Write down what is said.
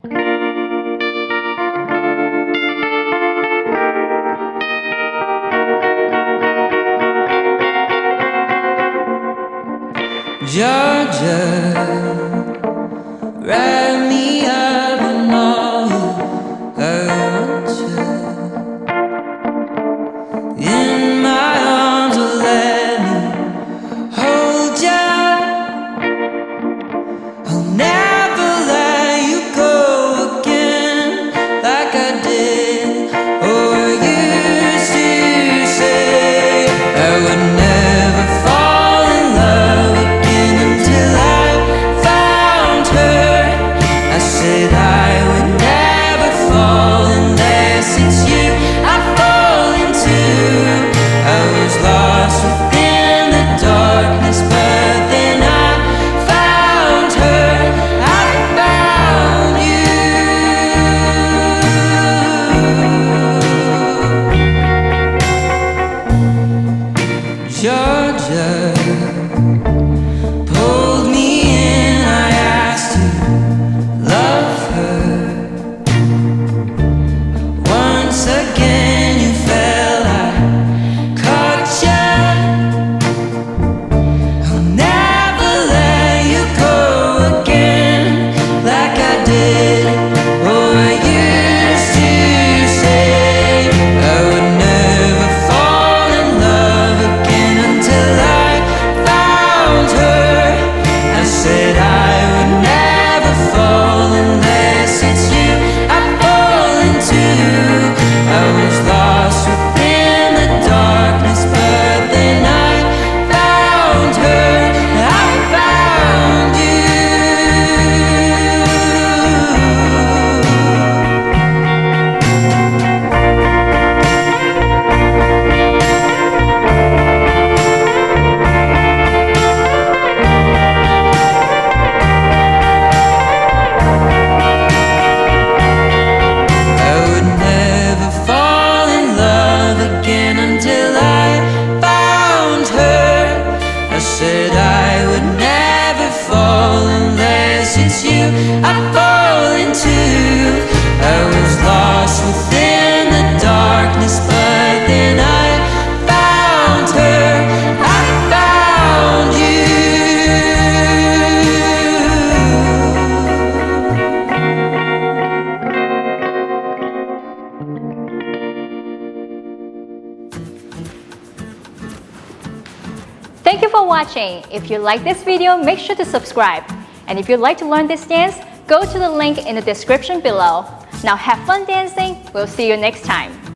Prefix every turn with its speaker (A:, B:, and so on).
A: Georgia, wrap me up in all I want you. In my arms, oh, let me hold you. I'll never let you go again like I did. Oh, I used to say I would never fall in love again until I found her. I said I would never fall unless it's you I fall into. I was lost within the darkness, but then I found her. I found you. Georgia pulled me in, I asked to love her. Once again you fell, I caught you. I'll never let you go again like I did. Oh, I used to say I would never fall in love again until I found her. I said I would never fall unless it's you I fall into. I was lost within the darkness, but then I found her. I found you. I would never fall in love again until I found her. I said I would never fall unless it's you I fall into. I was lost within the darkness, but then I found her. I found you.
B: Thank you for watching. If you like this video, make sure to subscribe. And if you'd like to learn this dance, go to the link in the description below. Now have fun dancing. We'll see you next time.